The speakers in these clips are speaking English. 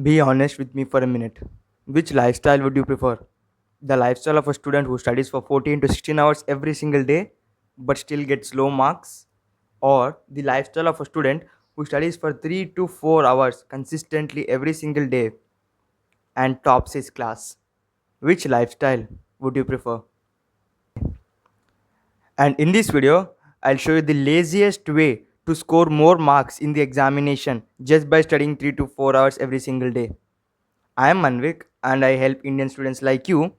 Be honest with me for a minute. Which lifestyle would you prefer? The lifestyle of a student who studies for 14 to 16 hours every single day but still gets low marks? Or the lifestyle of a student who studies for 3 to 4 hours consistently every single day and tops his class? Which lifestyle would you prefer? And in this video, I'll show you the laziest way to score more marks in the examination just by studying 3 to 4 hours every single day. I am Manvik and I help Indian students like you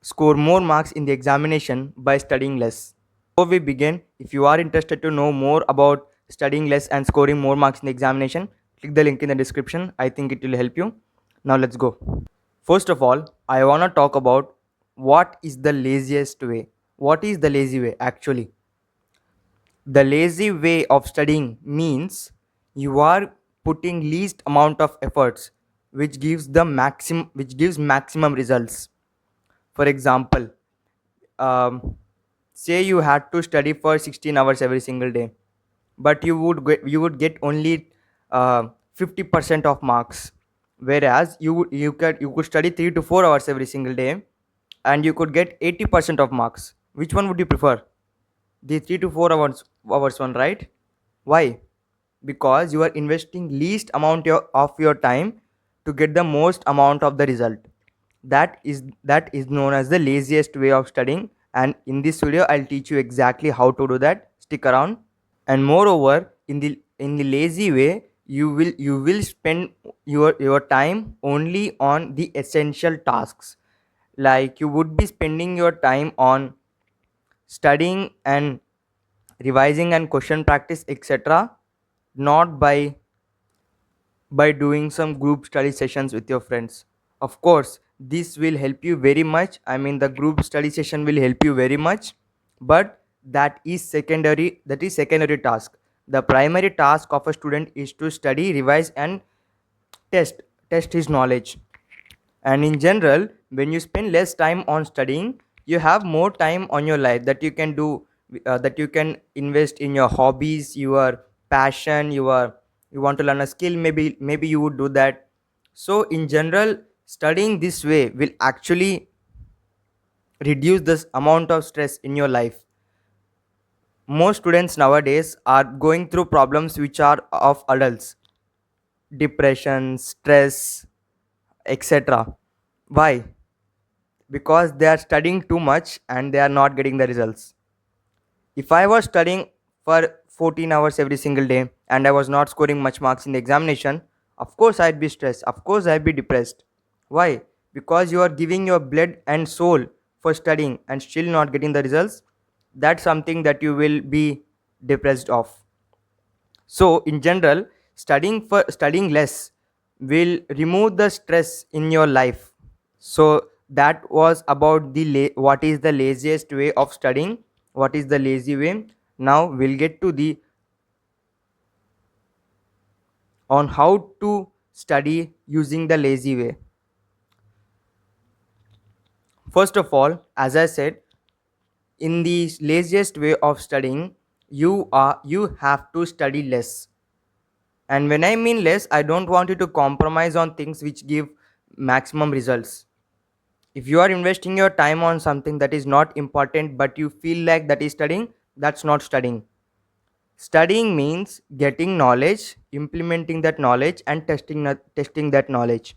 score more marks in the examination by studying less. Before we begin, if you are interested to know more about studying less and scoring more marks in the examination, click the link in the description. I think it will help you. Now let's go. First of all, I want to talk about what is the laziest way. What is the lazy way actually? The lazy way of studying means you are putting least amount of efforts which gives maximum results. For example, um, say you had to study for 16 hours every single day, but you would get only 50% of marks, whereas you could study 3 to 4 hours every single day and you could get 80% of marks. Which one would you prefer? The 3 to 4 hours one, right? Why? Because you are investing least amount of your time to get the most amount of the result. That is known as the laziest way of studying, and in this video I'll teach you exactly how to do that. Stick around. And moreover, in the lazy way, you will spend your time only on the essential tasks. Like you would be spending your time on studying and revising and question practice, etc., not by doing some group study sessions with your friends. Of course, this will help you very much. I mean, the group study session will help you very much, but that is secondary task. The primary task of a student is to study, revise, and test test his knowledge. And in general, when you spend less time on studying, you have more time on your life that you can do, that you can invest in your hobbies, your passion, you want to learn a skill, maybe you would do that. So in general, studying this way will actually reduce this amount of stress in your life. Most students nowadays are going through problems which are of adults: depression, stress, etc. Why? Because they are studying too much and they are not getting the results. If I was studying for 14 hours every single day and I was not scoring much marks in the examination, of course I'd be stressed, of course I'd be depressed. Why? Because you are giving your blood and soul for studying and still not getting the results. That's something that you will be depressed of. So in general, studying less will remove the stress in your life. So that was about what is the laziest way of studying, what is the lazy way. Now we'll get to the on how to study using the lazy way. First of all, as I said, in the laziest way of studying, you have to study less. And when I mean less, I don't want you to compromise on things which give maximum results. If you are investing your time on something that is not important but you feel like that is studying, that's not studying. Studying means getting knowledge, implementing that knowledge, and testing that knowledge.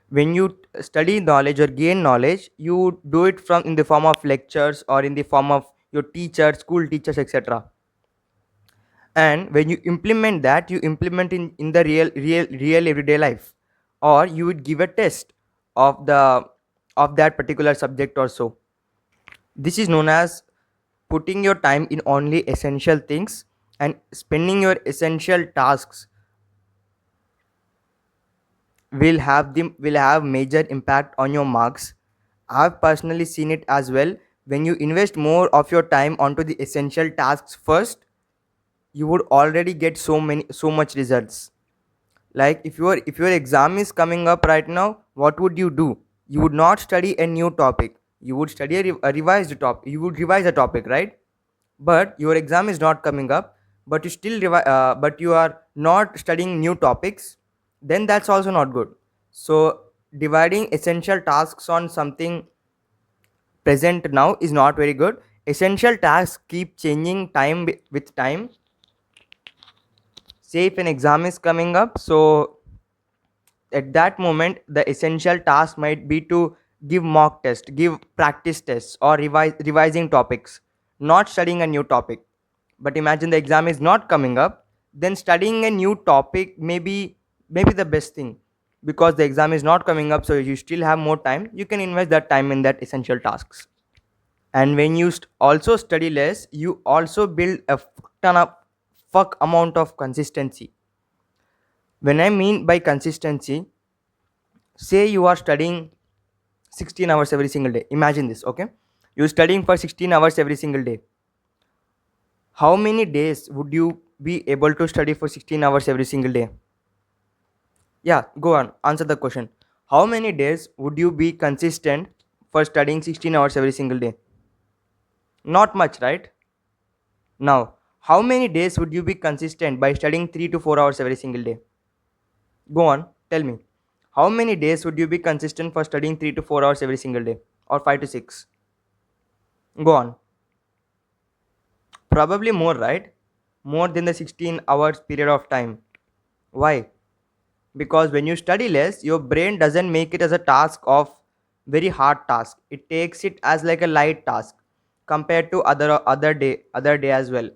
When you study knowledge or gain knowledge, you do it from in the form of lectures or in the form of your teachers, school teachers, etc. And when you implement that, you implement in the real everyday life, or you would give a test of the of that particular subject or so. This is known as putting your time in only essential things, and spending your essential tasks will have major impact on your marks. I've personally seen it as well. When you invest more of your time onto the essential tasks first, you would already get so much results. Like if your exam is coming up right now, what would you do? You would not study a new topic, you would study a revised topic, you would revise a topic, right? But your exam is not coming up, but you are not studying new topics. then that's also not good. So dividing essential tasks on something present now is not very good. Essential tasks keep changing time with time. Say if an exam is coming up, so at that moment the essential task might be to give mock test, give practice tests, or revising topics, not studying a new topic. But imagine the exam is not coming up, then studying a new topic maybe the best thing, because the exam is not coming up, so you still have more time, you can invest that time in that essential tasks. And when you also study less, you also build a ton of fuck amount of consistency. When I mean by consistency, say you are studying 16 hours every single day. Imagine this, okay? You're studying for 16 hours every single day. How many days would you be able to study for 16 hours every single day? Yeah, go on, answer the question. How many days would you be consistent for studying 16 hours every single day? Not much, right? Now, how many days would you be consistent by studying 3 to 4 hours every single day? Go on, tell me. How many days would you be consistent for studying 3 to 4 hours every single day? Or 5 to 6? Go on. Probably more, right? More than the 16 hours period of time. Why? Because when you study less, your brain doesn't make it as a task of very hard task. It takes it as like a light task compared to other day as well.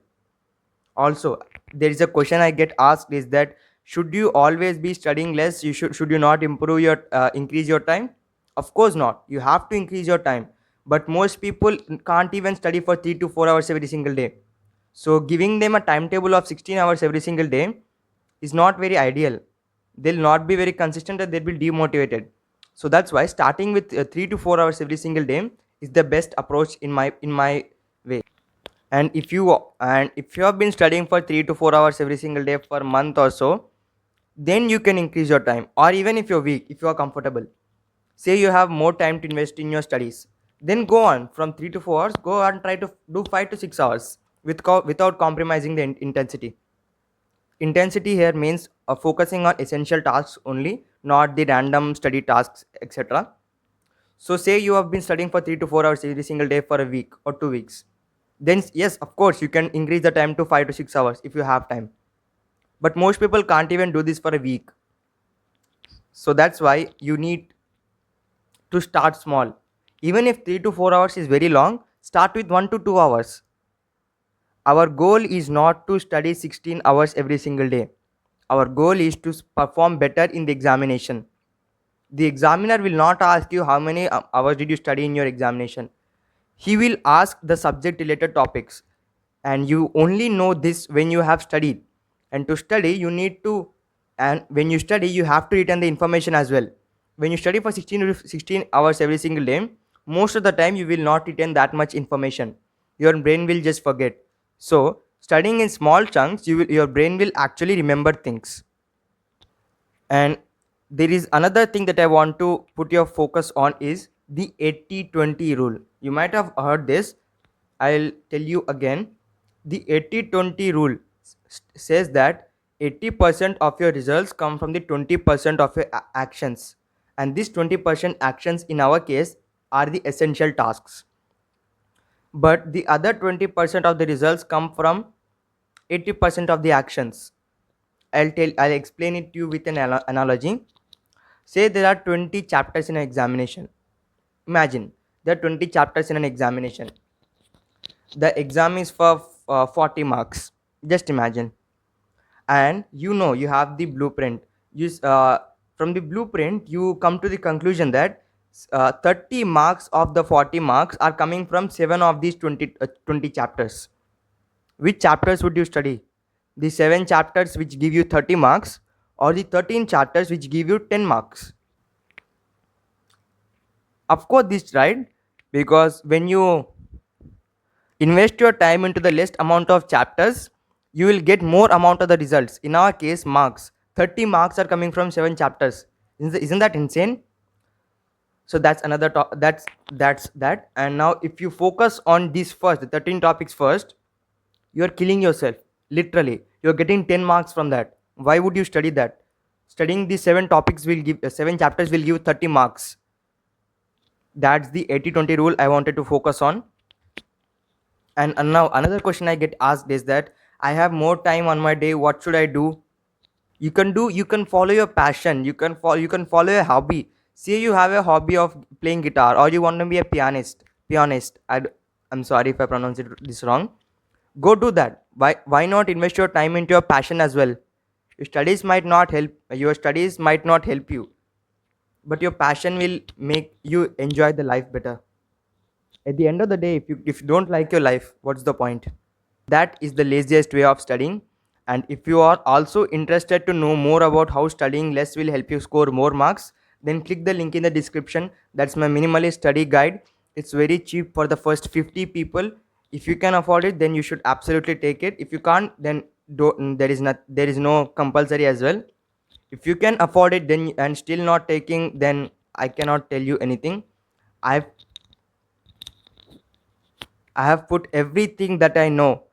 Also, there is a question I get asked is that should you always be studying less? Should you not improve your increase your time? Of course not. You have to increase your time, but most people can't even study for 3 to 4 hours every single day. So giving them a timetable of 16 hours every single day is not very ideal. They'll not be very consistent and they'll be demotivated. So that's why starting with 3 to 4 hours every single day is the best approach in my way. And if you have been studying for 3 to 4 hours every single day for a month or so, then you can increase your time. Or even if you're weak, if you are comfortable, say you have more time to invest in your studies, then go on from 3 to 4 hours, go and try to do 5 to 6 hours without compromising the intensity. Intensity here means focusing on essential tasks only, not the random study tasks, etc. So say you have been studying for 3 to 4 hours every single day for a week or 2 weeks, then yes, of course you can increase the time to 5 to 6 hours if you have time. But most people can't even do this for a week. So that's why you need to start small. Even if 3 to 4 hours is very long, start with 1 to 2 hours. Our goal is not to study 16 hours every single day. Our goal is to perform better in the examination. The examiner will not ask you how many hours did you study in your examination. He will ask the subject related topics, and you only know this when you have studied. And to study you need to, and when you study you have to retain the information as well. When you study for 16 hours every single day, most of the time you will not retain that much information. Your brain will just forget. So studying in small chunks, your brain will actually remember things. And there is another thing that I want to put your focus on is the 80-20 rule. You might have heard this. I'll tell you again. The 80-20 rule says that 80% of your results come from the 20% of your actions. And these 20% actions in our case are the essential tasks. But the other 20% of the results come from 80% of the actions. I'll explain it to you with an analogy. Say there are 20 chapters in an examination. Imagine there are 20 chapters in an examination. The exam is for 40 marks. Just imagine. And you have the blueprint. From the blueprint, you come to the conclusion that 30 marks of the 40 marks are coming from 7 of these 20 chapters. Which chapters would you study? The 7 chapters which give you 30 marks, or the 13 chapters which give you 10 marks? Of course this, right? Because when you invest your time into the least amount of chapters, you will get more amount of the results. In our case, marks, 30 marks are coming from 7 chapters. Isn't that insane? So that's another that's that. And now if you focus on this first, the 13 topics first, you're killing yourself. Literally, you're getting 10 marks from that. Why would you study that? Studying these seven topics will give 7 chapters will give 30 marks. That's the 80-20 rule I wanted to focus on. And now another question I get asked is that I have more time on my day, what should I do? You can follow your passion, you can follow a hobby. Say you have a hobby of playing guitar, or you want to be a pianist. I'm sorry if I pronounce this wrong. Go do that. Why not invest your time into your passion as well? Your studies might not help you, but your passion will make you enjoy the life better. At the end of the day, if you don't like your life, what's the point? That is the laziest way of studying. And if you are also interested to know more about how studying less will help you score more marks, then click the link in the description. That's my minimalist study guide. It's very cheap for the first 50 people. If you can afford it, then you should absolutely take it. If you can't, then there is no compulsory as well. If you can afford it then and still not taking, then I cannot tell you anything. I've i have put everything that I know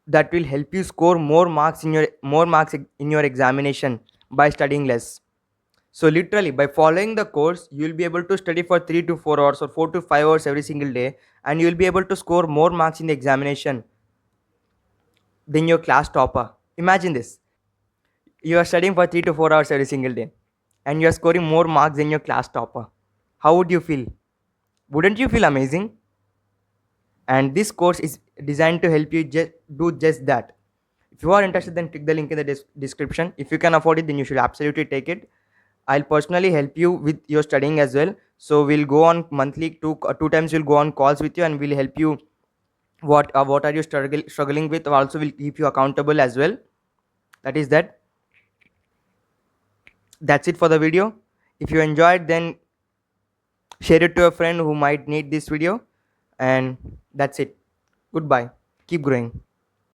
that will help you score more marks in your examination by studying less. So literally, by following the course, you'll be able to study for 3 to 4 hours or 4 to 5 hours every single day, and you'll be able to score more marks in the examination than your class topper. Imagine this. You are studying for 3 to 4 hours every single day, and you are scoring more marks than your class topper. How would you feel? Wouldn't you feel amazing? And this course is designed to help you do just that. If you are interested, then click the link in the description. If you can afford it, then you should absolutely take it. I'll personally help you with your studying as well. So we'll go on monthly, two times we'll go on calls with you, and we'll help you. What are you struggling with? Also, we'll keep you accountable as well. That is that. That's it for the video. If you enjoyed, then share it to a friend who might need this video. And that's it. Goodbye. Keep growing.